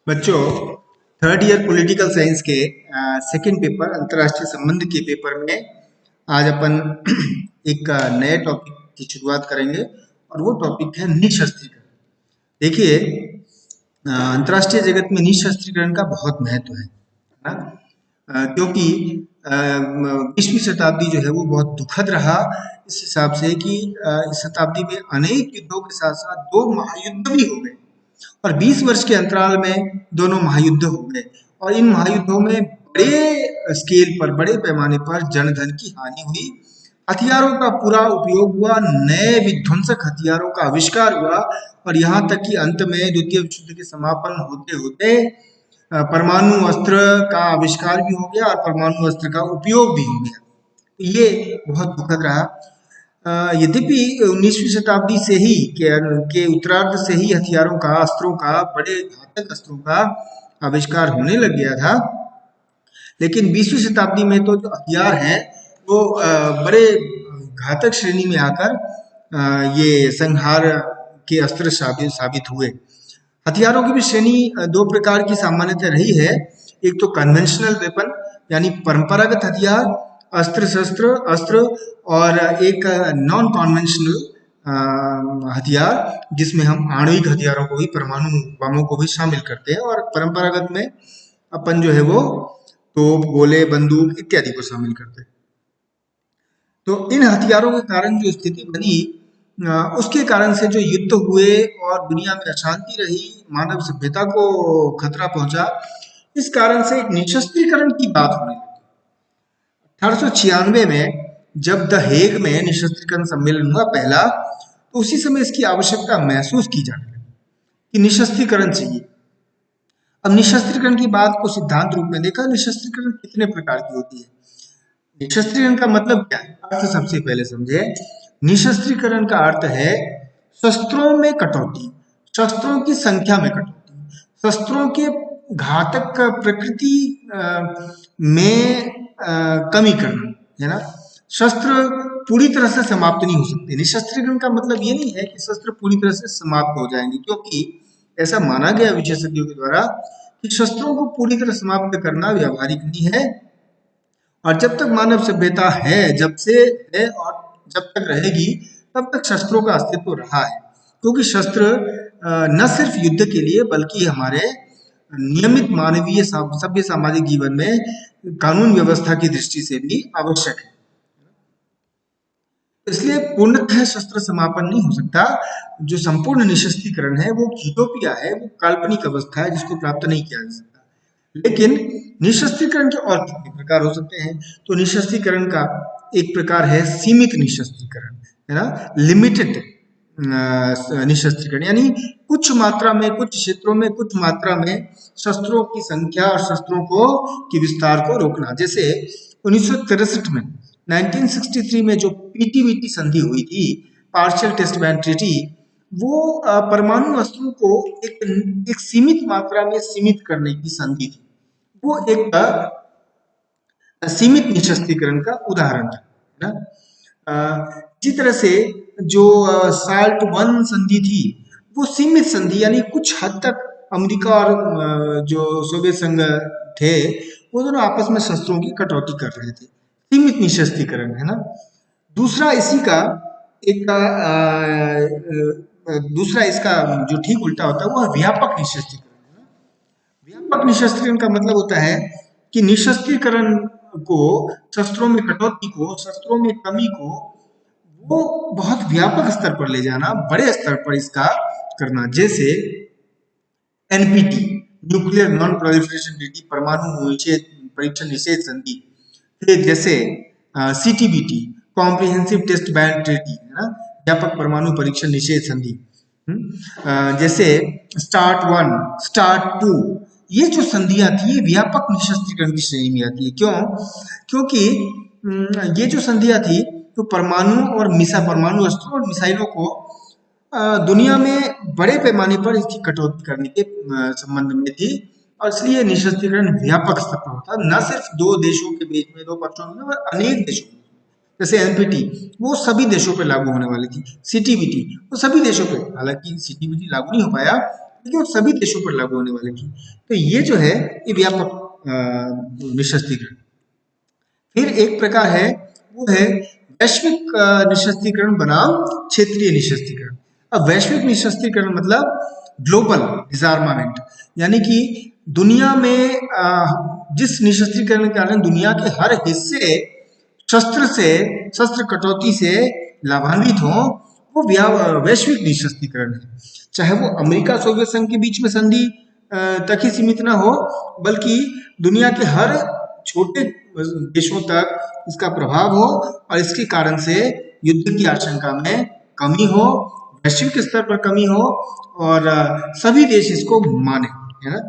बच्चों, third year political science के second paper अंतर्राष्ट्रीय संबंध के पेपर में आज अपन एक नए टॉपिक की शुरुआत करेंगे और वो टॉपिक है निशस्त्रीकरण। देखिए, अंतर्राष्ट्रीय जगत में निशस्त्रीकरण का बहुत महत्व है ना? क्योंकि 20वीं शताब्दी जो है वो बहुत दुखद रहा इस हिसाब से कि इस शताब्दी में अनेक युद्धों के साथ साथ दो महायुद्ध भी हो गए और 20 वर्ष के अंतराल में दोनों महायुद्ध हो गए और इन महायुद्धों में बड़े स्केल पर, बड़े पैमाने पर जनधन की हानि हुई, हथियारों का पूरा उपयोग हुआ, नए विध्वंसक हथियारों का आविष्कार हुआ और यहाँ तक कि अंत में द्वितीय विश्व युद्ध के समापन होते होते परमाणु अस्त्र का आविष्कार भी हो गया और परमाणु अस्त्र का उपयोग भी हो गया। ये बहुत दुखद रहा। यद्यपि 19वीं शताब्दी से ही के उत्तरार्ध से ही हथियारों का, अस्त्रों का, बड़े घातक अस्त्रों का आविष्कार होने लग गया था, लेकिन 20वीं शताब्दी में तो जो हथियार हैं वो बड़े घातक श्रेणी में आकर ये संहार के अस्त्र साबित हुए। हथियारों की भी श्रेणी दो प्रकार की सामान्यतः रही है। एक तो कन्वेंशनल वेपन यानी परंपरागत हथियार, अस्त्र शस्त्र अस्त्र, और एक नॉन कॉन्वेंशनल हथियार जिसमें हम आणविक हथियारों को भी, परमाणु बमों को भी शामिल करते हैं, और परंपरागत में अपन जो है वो तोप, गोले, बंदूक इत्यादि को शामिल करते हैं। तो इन हथियारों के कारण जो स्थिति बनी, उसके कारण से जो युद्ध हुए और दुनिया में अशांति रही, मानव सभ्यता को खतरा पहुंचा, इस कारण से एक निशस्त्रीकरण की बात होने लगी। 1896 में जब द हेग में निशस्त्रीकरण सम्मेलन हुआ पहला, तो उसी समय इसकी आवश्यकता महसूस की जाने लगी कि निशस्त्रीकरण चाहिए। अब निशस्त्रीकरण की बात को सिद्धांत रूप में देखा, निशस्त्रीकरण कितने प्रकार की होती है। निशस्त्रीकरण का मतलब क्या है, अर्थ सबसे पहले समझे। निशस्त्रीकरण का अर्थ है शस्त्रों में कटौती, शस्त्रों की संख्या में कटौती, शस्त्रों के घातक प्रकृति में कमी करना, है ना। शस्त्र पूरी तरह से समाप्त नहीं हो सकते। निशस्त्रीकरण का मतलब ये नहीं है कि शस्त्र पूरी तरह से समाप्त हो जाएंगे, क्योंकि ऐसा माना गया विशेषज्ञों के द्वारा कि शस्त्रों को पूरी तरह समाप्त करना व्यावहारिक नहीं है, और जब तक मानव सभ्यता है, जब से है और जब तक रहेगी, तब तक शस्त्रों का अस्तित्व रहा है। क्योंकि शस्त्र न सिर्फ युद्ध के लिए बल्कि हमारे नियमित मानवीय सभ्य सामाजिक जीवन में कानून व्यवस्था की दृष्टि से भी आवश्यक है। इसलिए पूर्णतः शस्त्र समापन नहीं हो सकता। जो संपूर्ण निशस्त्रीकरण है वो यूटोपिया है, वो काल्पनिक अवस्था है जिसको प्राप्त नहीं किया जा सकता। लेकिन निशस्त्रीकरण के और कितने प्रकार हो सकते हैं? तो निशस्त्रीकरण का एक प्रकार है सीमित निशस्त्रीकरण, है ना, लिमिटेड निशस्त्रीकरण, यानी कुछ मात्रा में, कुछ क्षेत्रों में, कुछ मात्रा में शस्त्रों की संख्या और शस्त्रों को की विस्तार को रोकना। जैसे 1963 में 1963 में जो पीटीबीटी संधि हुई थी, पार्शियल टेस्ट बैन ट्रीटी, वो परमाणु अस्त्रों को एक सीमित मात्रा में सीमित करने की संधि थी। वो एक सीमित निशस्त्रीकरण का उदाहरण था, इसी तरह से जो साल्ट वन संधि थी, वो सीमित संधि, यानी कुछ हद तक अमेरिका और जो सोवियत संघ थे, वो दोनों आपस में शस्त्रों की कटौती कर रहे थे। सीमित निशस्त्रीकरण, है ना। दूसरा इसी का एक दूसरा इसका जो ठीक उल्टा होता है वो है व्यापक निशस्त्रीकरण। व्यापक निशस्त्रीकरण का मतलब होता है कि निशस्त्रीकरण को, शस्त्रों में कटौती को, शस्त्रों में कमी को, वो बहुत व्यापक स्तर पर ले जाना, बड़े स्तर पर इसका करना। जैसे NPT, nuclear non proliferation treaty, परमाणु परीक्षण निषेध संधि। फिर जैसे CTBT, comprehensive test ban treaty, है ना, व्यापक परमाणु परीक्षण निषेध संधि। जैसे स्टार्ट वन, स्टार्ट टू, ये जो संधियां थी ये व्यापक निशस्त्रीकरण की श्रेणी में आती है। क्यों? क्योंकि ये जो संधियां थी तो परमाणु और परमाणु अस्त्रों और मिसाइलों को दुनिया में बड़े पैमाने पर इसकी कटौती करने के संबंध में थी, और इसलिए निशस्त्रीकरण व्यापक स्तर पर होता, न सिर्फ दो देशों के बीच में, दो पक्षों में, अनेक देशों में। जैसे एनपीटी, वो सभी देशों पर लागू होने वाली थी। सीटीबीटी, वो सभी देशों पे, हालांकि सीटीबीटी लागू नहीं हो पाया, क्योंकि वो सभी देशों पर लागू होने वाली थी। तो ये जो है ये व्यापक निशस्त्रीकरण। फिर एक प्रकार है वो है वैश्विक निशस्त्रीकरण बनाम क्षेत्रीय निशस्त्रीकरण। अब वैश्विक निशस्त्रीकरण मतलब ग्लोबल डिसआर्मामेंट, यानी कि दुनिया में जिस निशस्त्रीकरण के कारण दुनिया के हर हिस्से शस्त्र कटौती से लाभान्वित हो, वो वैश्विक निशस्त्रीकरण है। चाहे वो अमेरिका सोवियत संघ के बीच में संधि तक ही सीमित ना हो, बल्कि दुनिया के हर छोटे देशों तक इसका प्रभाव हो और इसके कारण से युद्ध की आशंका में कमी हो, वैश्विक स्तर पर कमी हो और सभी देश इसको माने, है ना।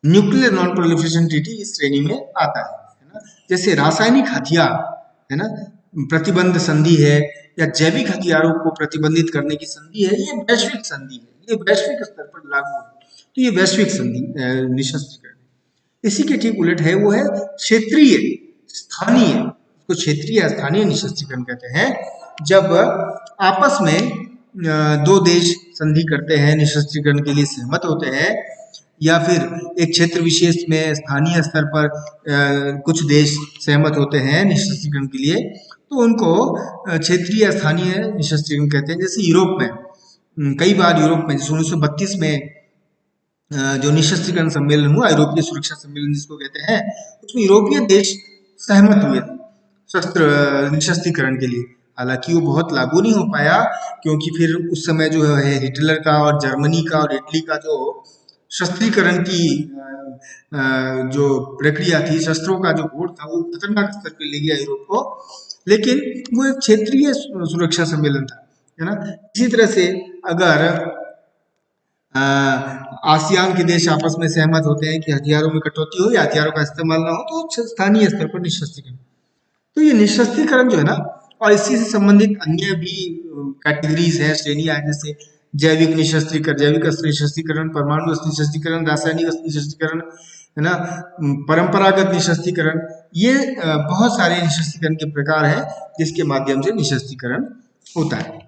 न्यूक्लियर नॉन प्रोलिफरेशन ट्रीटी इस श्रेणी में आता है ना। जैसे रासायनिक हथियार, है ना, प्रतिबंध संधि है, या जैविक हथियारों को प्रतिबंधित करने की संधि है, ये वैश्विक संधि है, ये वैश्विक स्तर पर लागू है, तो ये वैश्विक संधि निशस्त्रीकरण। इसी के ठीक उलट है वो है क्षेत्रीय स्थानीय, इसको क्षेत्रीय स्थानीय निशस्त्रीकरण कहते हैं। जब आपस में दो देश संधि करते हैं, निशस्त्रीकरण के लिए सहमत होते हैं, या फिर एक क्षेत्र विशेष में स्थानीय स्तर पर कुछ देश सहमत होते हैं निशस्त्रीकरण के लिए, तो उनको क्षेत्रीय स्थानीय निशस्त्रीकरण कहते हैं। जैसे यूरोप में कई बार यूरोप में जैसे 1932 में जो निशस्त्रीकरण सम्मेलन हुआ, यूरोपीय सुरक्षा सम्मेलन जिसको कहते हैं, उसमें यूरोपीय देश सहमत हुए शस्त्र निशस्त्रीकरण के लिए। हालांकि वो बहुत लागू नहीं हो पाया, क्योंकि फिर उस समय जो है हिटलर का और जर्मनी का और इटली का जो शस्त्रीकरण की जो प्रक्रिया थी, शस्त्रों का जो होड़ था, वो खतरनाक स्तर पर ले गया यूरोप को। लेकिन वो एक क्षेत्रीय सुरक्षा सम्मेलन था, है ना। इसी तरह से अगर आसियान के देश आपस में सहमत होते हैं कि हथियारों में कटौती हो या हथियारों का इस्तेमाल ना हो, तो स्थानीय स्तर पर निशस्त्रीकरण। तो ये निशस्त्रीकरण जो है ना, और इसी से संबंधित अन्य भी कैटेगरीज है, श्रेणियां हैं, जैसे जैविक निशस्त्रीकरण, जैविक अस्त्र निशस्त्रीकरण, परमाणु अस्त्र निशस्त्रीकरण, रासायनिक अस्त्र निशस्त्रीकरण, है ना, परंपरागत निशस्त्रीकरण। ये बहुत सारे निशस्त्रीकरण के प्रकार हैं जिसके माध्यम से निशस्त्रीकरण होता है।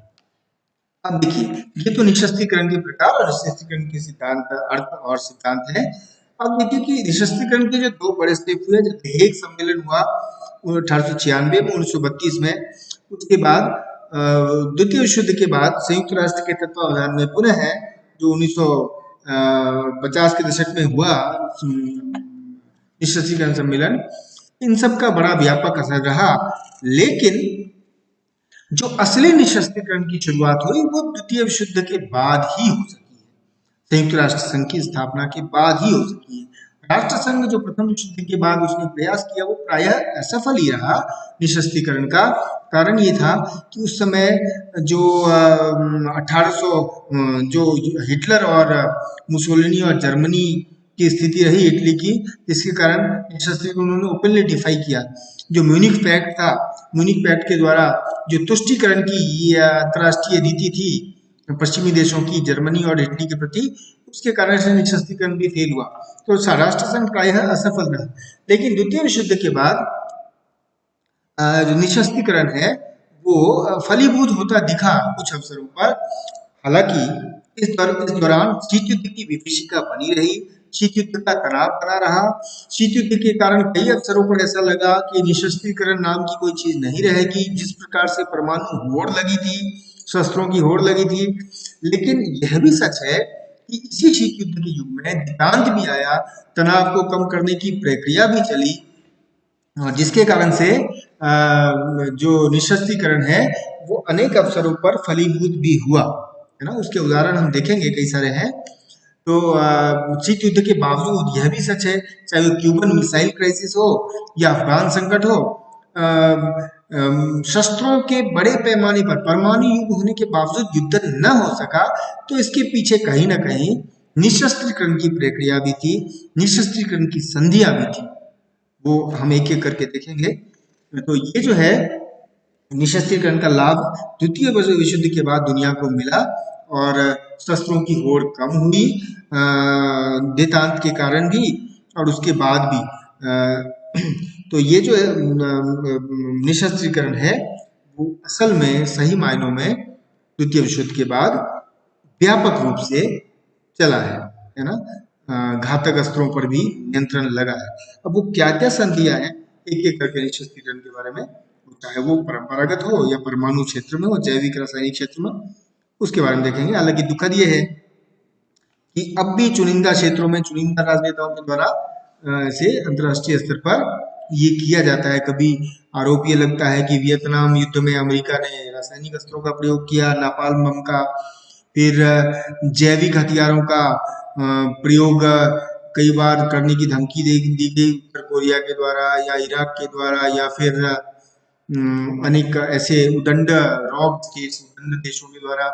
अब देखिए, ये तो निशस्त्रीकरण के प्रकार और निशस्त्रीकरण के सिद्धांत, अर्थ और सिद्धांत है। अब देखिए कि निशस्त्रीकरण के जो दो बड़े स्टेप हुए, जब हेग सम्मेलन हुआ 1896 में, 1932 में, उसके बाद द्वितीय विश्व युद्ध के बाद संयुक्त राष्ट्र के तत्वावधान में पुनः है जो 1950 के दशक में हुआ निशस्त्रीकरण सम्मेलन, इन सब का बड़ा व्यापक असर रहा। लेकिन जो असली निशस्त्रीकरण की शुरुआत हुई वो द्वितीय विश्व युद्ध के बाद ही हो सकी है, संयुक्त राष्ट्र संघ की स्थापना के बाद ही हो सकी है। राष्ट्र संघ जो प्रथम विश्व युद्ध के बाद उसने प्रयास किया, वो प्रायः असफल ही रहा निशस्त्रीकरण का। कारण ये था कि उस समय जो 1800 जो हिटलर और मुसोलिनी और जर्मनी की स्थिति रही इटली की, जिसके कारण निशस्त्रीकरण उन्होंने ओपनली डिफाई किया। जो म्यूनिक पैक्ट था, म्यूनिक पैक्ट के द्वारा जो तुष्टीकरण की अंतर्राष्ट्रीय नीति थी पश्चिमी देशों की, जर्मनी और इटली के प्रति, उसके कारण से निशस्त्रीकरण भी फेल हुआ। तो राष्ट्र संघ प्रायः असफल रहा। लेकिन द्वितीय विश्व युद्ध के बाद जो निशस्त्रीकरण है वो फलीभूत होता दिखा कुछ अवसरों पर। हालांकि इस दौरान शीत युद्ध की विभीषिका बनी रही, शीत युद्ध का तनाव बना रहा। शीत युद्ध के कारण कई अवसरों पर ऐसा लगा कि निशस्त्रीकरण नाम की कोई चीज नहीं रहेगी। जिस प्रकार से परमाणु होड़ लगी थी, शस्त्रों की होड़ लगी थी। लेकिन यह भी सच है कि इसी शीत युद्ध के युग में देशांत भी आया, तनाव को कम करने की प्रक्रिया भी चली, जिसके कारण से जो निशस्त्रीकरण है वो अनेक अवसरों पर फलीभूत भी हुआ, है ना। उसके उदाहरण हम देखेंगे, कई सारे हैं। तो शीत युद्ध के बावजूद यह भी सच है, चाहे वो क्यूबन मिसाइल क्राइसिस हो या अफगान संकट हो, शस्त्रों के बड़े पैमाने पर परमाणु युद्ध होने के बावजूद युद्ध न हो सका, तो इसके पीछे कहीं ना कहीं निशस्त्रीकरण की प्रक्रिया भी थी, निशस्त्रीकरण की संधियां भी थी। वो हम एक एक करके देखेंगे। तो ये जो है निशस्त्रीकरण का लाभ द्वितीय विश्व युद्ध के बाद दुनिया को मिला और शस्त्रों की होड़ कम हुई देतांत के कारण भी और उसके बाद भी। तो ये जो निशस्त्रीकरण है वो असल में सही मायनों में द्वितीय विश्व युद्ध के बाद व्यापक रूप से चला है ना। घातक अस्त्रों पर भी नियंत्रण लगा है। अब वो क्या क्या संधियां हैं, एक एक करके निश्चितीकरण के बारे में, चाहे वो परंपरागत हो या परमाणु क्षेत्र में हो, जैविक रासायनिक क्षेत्र में, उसके बारे में देखेंगे। हालांकि दुखद ये है कि अब भी चुनिंदा क्षेत्रों में चुनिंदा राजनेताओं के द्वारा से अंतर्राष्ट्रीय स्तर पर ये किया जाता है। कभी आरोप ये लगता है कि वियतनाम युद्ध में अमेरिका ने रासायनिक अस्त्रों का प्रयोग किया, नापाल्म बम का, फिर जैविक हथियारों का प्रयोग कई बार करने की धमकी दी गई उत्तर कोरिया के द्वारा या इराक के द्वारा, या फिर अनेक ऐसे उदंड रॉब स्टेट्स, उदंड देशों के द्वारा।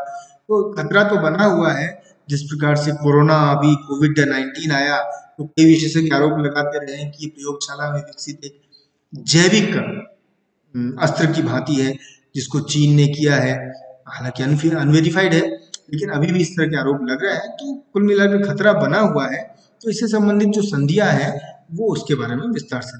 तो खतरा तो बना हुआ है। जिस प्रकार से कोरोना, अभी कोविड-19 आया, तो कई विशेषज्ञ आरोप लगाते रहे हैं कि ये प्रयोगशाला में विकसित एक जैविक अस्त्र की भांति है, जिसको चीन ने किया है। हालांकि अनवेरिफाइड है, लेकिन अभी भी इस तरह के आरोप लग रहे हैं। तो कुल मिलाकर खतरा बना हुआ है। तो इससे संबंधित जो संधियां हैं, वो उसके बारे में विस्तार से